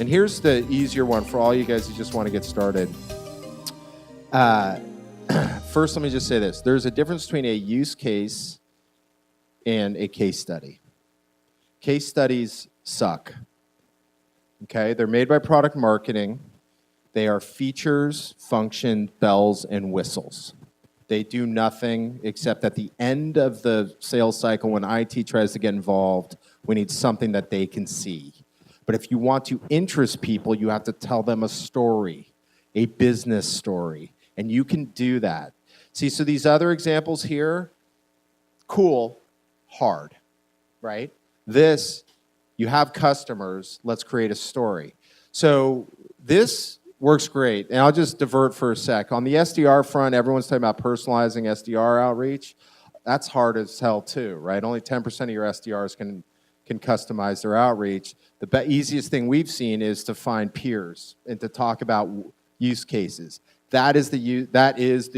And here's the easier one for all you guys who just want to get started. First, let me just say this. There's a difference between a use case and a case study. Case studies suck. Okay? They're made by product marketing. They are features, function, bells, and whistles. They do nothing except at the end of the sales cycle when IT tries to get involved, we need something that they can see. But if you want to interest people, you have to tell them a story, a business story, and you can do that. See, so these other examples here, cool, hard, right? This, you have customers, let's create a story. So this works great. And I'll just divert for a sec. On the SDR front, everyone's talking about personalizing SDR outreach. That's hard as hell too, right? Only 10% of your SDRs can customize their outreach. The easiest thing we've seen is to find peers and to talk about use cases. That is the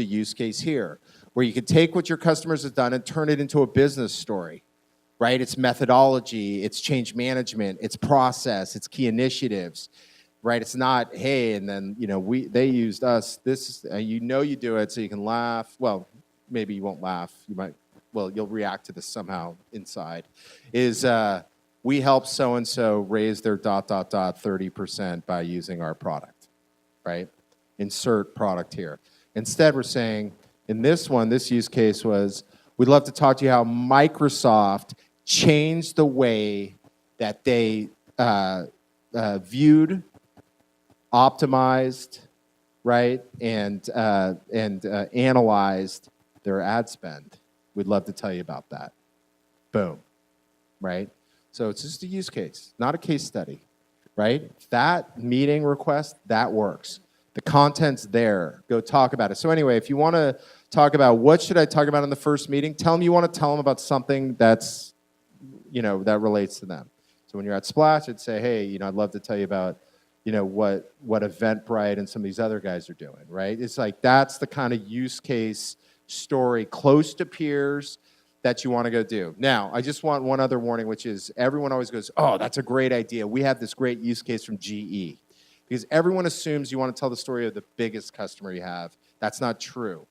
use case here, where you can take what your customers have done and turn it into a business story, right? It's methodology, it's change management, it's process, it's key initiatives. Right, it's not, hey, and then they used us. This you do it so you can laugh. Well, maybe you won't laugh. You'll react to this somehow inside. We helped so and so raise their ... 30% by using our product, right? Insert product here. Instead, we're saying in this one, this use case was, we'd love to talk to you how Microsoft changed the way that they viewed, optimized, right, and analyzed their ad spend. We'd love to tell you about that. Boom, right? So it's just a use case, not a case study, right? That meeting request, that works. The content's there. Go talk about it. So anyway, if you want to talk about what should I talk about in the first meeting, tell them you want to tell them about something that's, that relates to them. So when you're at Splash, I'd say, hey, I'd love to tell you about what Eventbrite and some of these other guys are doing, right? It's like that's the kind of use case story close to peers that you want to go do. Now, I just want one other warning, which is everyone always goes, oh, that's a great idea. We have this great use case from GE. Because everyone assumes you want to tell the story of the biggest customer you have. That's not true.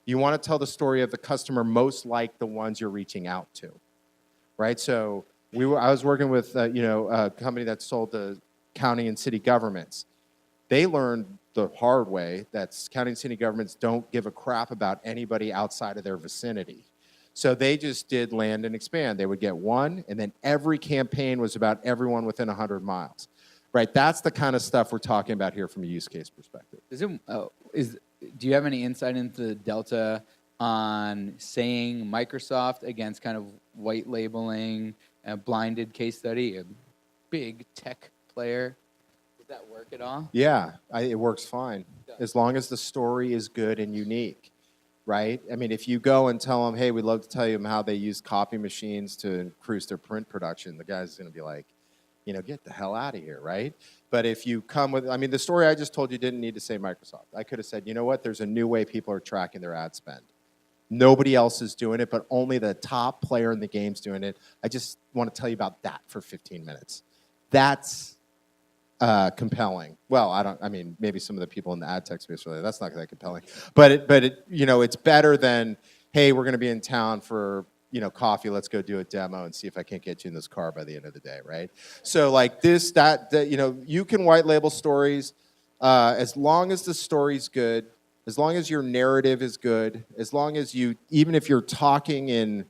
You want to tell the story of the customer most like the ones you're reaching out to, right? So I was working with a company that sold to county and city governments. They learned the hard way that county and city governments don't give a crap about anybody outside of their vicinity. So they just did land and expand. They would get one, and then every campaign was about everyone within 100 miles. Right, that's the kind of stuff we're talking about here from a use case perspective. Do you have any insight into the delta on saying Microsoft against kind of white labeling a blinded case study, a big tech player? Does that work at all? Yeah, it works fine. As long as the story is good and unique, right? I mean, if you go and tell them, hey, we'd love to tell you how they use copy machines to increase their print production, the guy's going to be like, get the hell out of here, right? But if you come with, the story I just told you didn't need to say Microsoft. I could have said, you know what, there's a new way people are tracking their ad spend. Nobody else is doing it, but only the top player in the game's doing it. I just want to tell you about that for 15 minutes. That's compelling. Well, maybe some of the people in the ad tech space are like, that's not that compelling. But it's better than, hey, we're going to be in town for coffee, let's go do a demo and see if I can't get you in this car by the end of the day, right? So like you can white label stories as long as the story's good, as long as your narrative is good, as long as even if you're talking in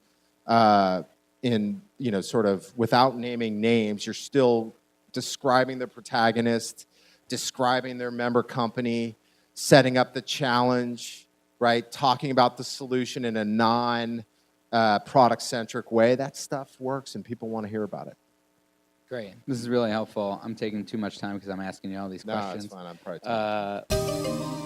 sort of without naming names, you're still describing the protagonist, describing their member company, setting up the challenge, right? Talking about the solution in a product-centric way. That stuff works and people want to hear about it. Great. This is really helpful. I'm taking too much time because I'm asking you all these questions. No, it's fine. I'm probably